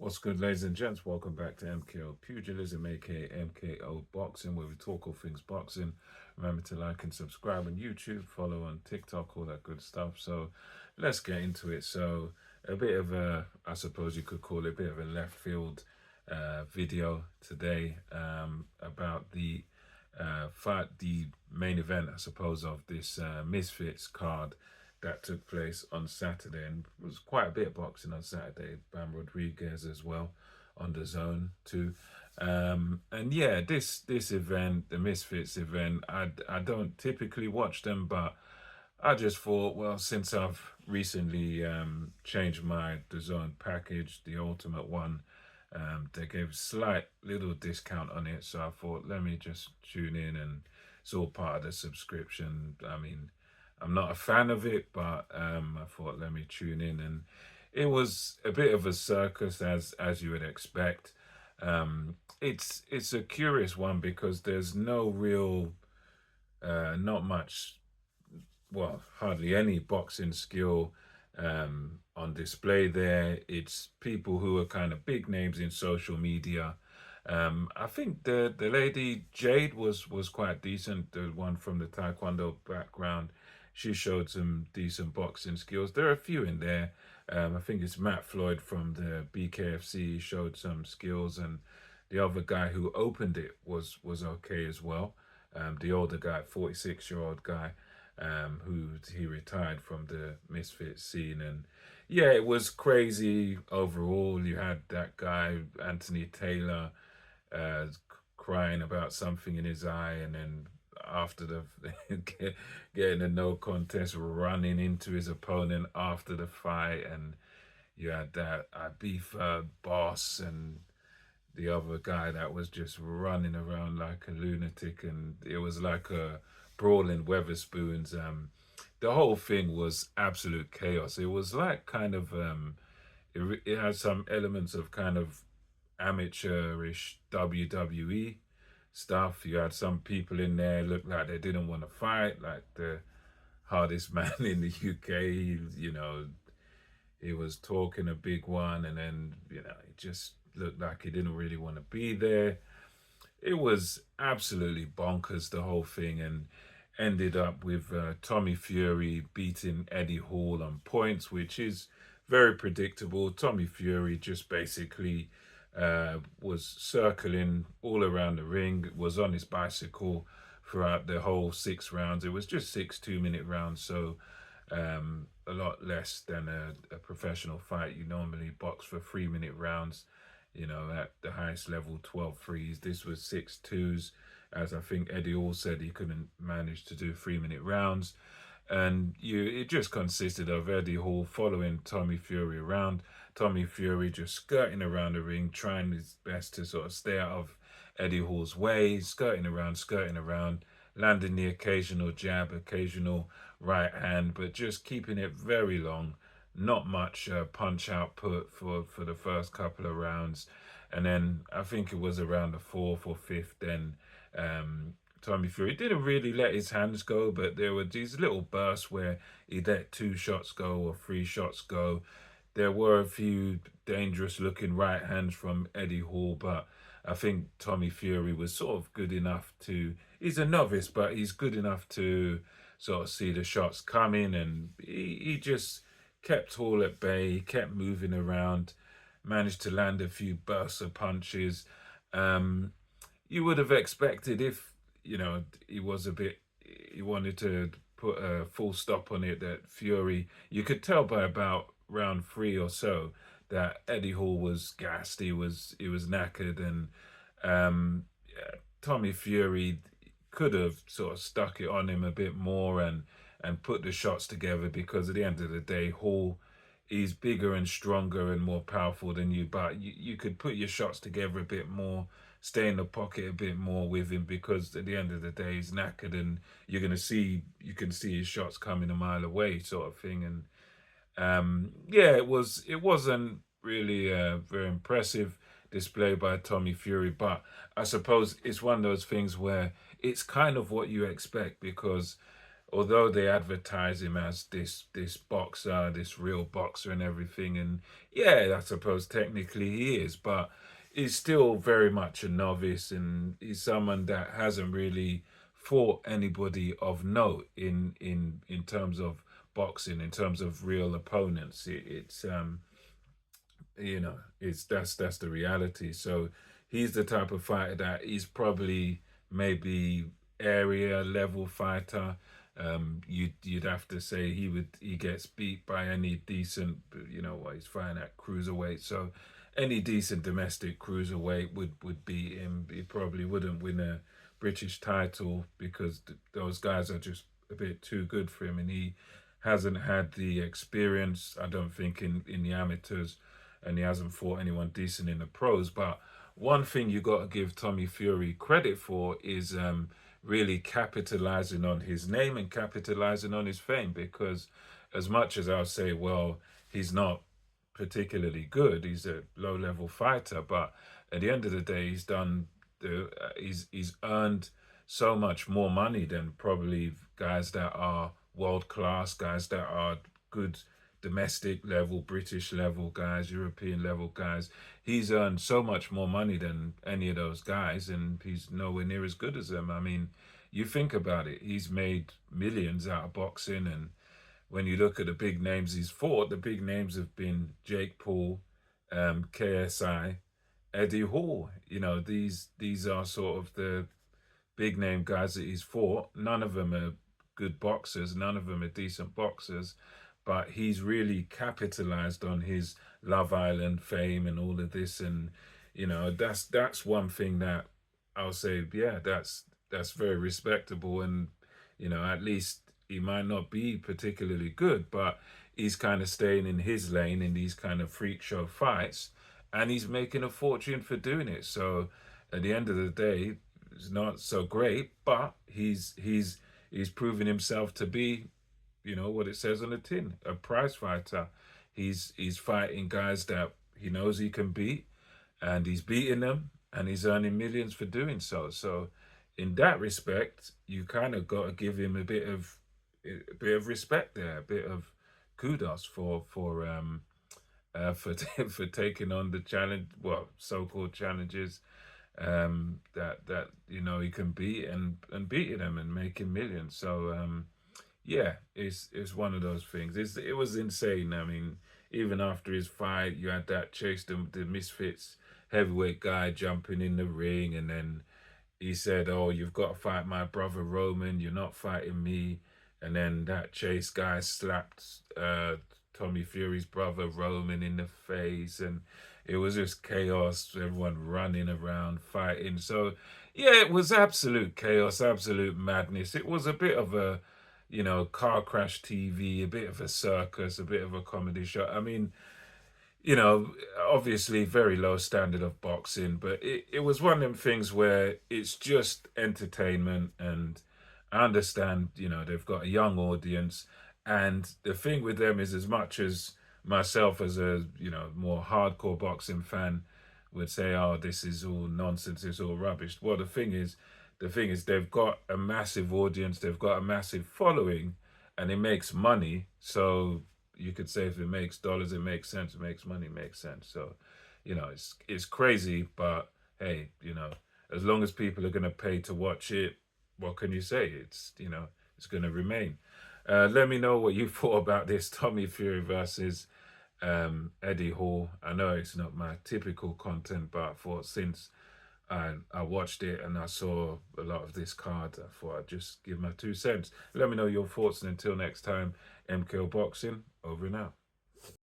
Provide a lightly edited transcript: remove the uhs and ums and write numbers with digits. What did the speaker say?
What's good, ladies and gents? Welcome back to MKO Pugilism, aka MKO Boxing, where we talk all things boxing. Remember to like and subscribe on YouTube, follow on TikTok, all that good stuff. So let's get into it. So, a bit of a, I suppose you could call it a bit of a left field video today about the main event, I suppose, of this Misfits card that took place on Saturday, and it was quite a bit of boxing on Saturday. Bam Rodriguez as well on the zone too. And yeah, this event, the Misfits event, I don't typically watch them, but I just thought, well, since I've recently changed my the zone package, the ultimate one, they gave slight little discount on it, so I thought let me just tune in, and it's all part of the subscription. I mean, I'm not a fan of it, but I thought let me tune in, and it was a bit of a circus as you would expect. It's a curious one because there's no real, not much, well, hardly any boxing skill on display there. It's people who are kind of big names in social media. I think the lady Jade was quite decent. The one from the Taekwondo background, she showed some decent boxing skills. There are a few in there. I think it's Matt Floyd from the BKFC showed some skills, and the other guy who opened it was okay as well. The older guy, 46-year-old guy, who he retired from the Misfit scene, and yeah, it was crazy overall. You had that guy Anthony Taylor uh, crying about something in his eye, and then after the getting a no contest, running into his opponent after the fight, and you had that Ibiza boss and the other guy that was just running around like a lunatic, and it was like a brawling Weatherspoons. The whole thing was absolute chaos. It was like kind of it had some elements of kind of amateurish WWE stuff. You had some people in there looked like they didn't want to fight, like the hardest man in the UK. He was talking a big one, and then it just looked like he didn't really want to be there. It was absolutely bonkers, the whole thing, and ended up with Tommy Fury beating Eddie Hall on points, which is very predictable. Tommy Fury just basically was circling all around the ring, was on his bicycle throughout the whole 6 rounds. It was just 6 2-minute rounds, so a lot less than a professional fight. You normally box for 3-minute rounds, at the highest level, 12 threes. This was 6 2s, as I think Eddie Hall said he couldn't manage to do 3-minute rounds. And it just consisted of Eddie Hall following Tommy Fury around, Tommy Fury just skirting around the ring, trying his best to sort of stay out of Eddie Hall's way, skirting around, landing the occasional jab, occasional right hand, but just keeping it very long. Not much punch output for the first couple of rounds. And then I think it was around the fourth or fifth, then Tommy Fury didn't really let his hands go, but there were these little bursts where he let 2 shots go or 3 shots go. There were a few dangerous looking right hands from Eddie Hall, but I think Tommy Fury was sort of good enough to, he's a novice, but he's good enough to sort of see the shots coming, and he just kept Hall at bay, he kept moving around, managed to land a few bursts of punches. Um, you would have expected if he was a bit, he wanted to put a full stop on it, that Fury, you could tell by about round 3 or so that Eddie Hall was gassed, he was knackered, and yeah, Tommy Fury could have sort of stuck it on him a bit more, and put the shots together, because at the end of the day, Hall, he's bigger and stronger and more powerful than you, but you could put your shots together a bit more, stay in the pocket a bit more with him, because at the end of the day, he's knackered, and you can see his shots coming a mile away, sort of thing. And yeah, it wasn't really a very impressive display by Tommy Fury, but I suppose it's one of those things where it's kind of what you expect, because although they advertise him as this boxer, this real boxer and everything, and yeah, I suppose technically he is, but he's still very much a novice, and he's someone that hasn't really fought anybody of note in terms of boxing, in terms of real opponents. It's it's that's the reality. So he's the type of fighter that he's probably maybe area level fighter. You'd have to say he gets beat by any decent, he's fighting at cruiserweight, so any decent domestic cruiserweight would beat him. He probably wouldn't win a British title because those guys are just a bit too good for him, and he hasn't had the experience, I don't think, in the amateurs, and he hasn't fought anyone decent in the pros. But one thing you got to give Tommy Fury credit for is really capitalizing on his name and capitalizing on his fame. Because as much as I'll say, well, he's not particularly good, he's a low level fighter, but at the end of the day, he's earned so much more money than probably guys that are world class, guys that are good domestic level, British level guys, European level guys. He's earned so much more money than any of those guys, and he's nowhere near as good as them. I mean, you think about it, he's made millions out of boxing, and when you look at the big names he's fought, the big names have been Jake Paul, KSI, Eddie Hall. These are sort of the big name guys that he's fought. None of them are good boxers. None of them are decent boxers. But he's really capitalized on his Love Island fame and all of this, and that's one thing that I'll say. Yeah, that's very respectable, and at least he might not be particularly good, but he's kind of staying in his lane in these kind of freak show fights, and he's making a fortune for doing it. So at the end of the day, it's not so great, but he's proven himself to be, what it says on the tin, a prize fighter. He's fighting guys that he knows he can beat, and he's beating them, and he's earning millions for doing so. So in that respect, you kind of got to give him a bit of respect there, a bit of kudos for for taking on the challenge, well, so-called challenges, that he can beat, and beating them and making millions. So yeah, it's one of those things. It was insane. I mean, even after his fight, you had that chase, the Misfits heavyweight guy jumping in the ring, and then he said, "Oh, you've got to fight my brother Roman. You're not fighting me." And then that Chase guy slapped Tommy Fury's brother Roman in the face, and it was just chaos. Everyone running around fighting. So yeah, it was absolute chaos, absolute madness. It was a bit of a, car crash TV, a bit of a circus, a bit of a comedy show. I mean, obviously very low standard of boxing, but it was one of them things where it's just entertainment, and I understand, they've got a young audience, and the thing with them is, as much as myself as a, more hardcore boxing fan would say, oh, this is all nonsense, it's all rubbish. Well, the thing is they've got a massive audience, they've got a massive following, and it makes money. So you could say if it makes dollars, it makes sense. It makes money, it makes sense. So, it's crazy, but hey, as long as people are gonna pay to watch it, what can you say? It's gonna remain. Let me know what you thought about this Tommy Fury versus Eddie Hall. I know it's not my typical content, but I thought since I watched it and I saw a lot of this card, I thought I'd just give my 2 cents. Let me know your thoughts, and until next time, MKO Boxing, over and out.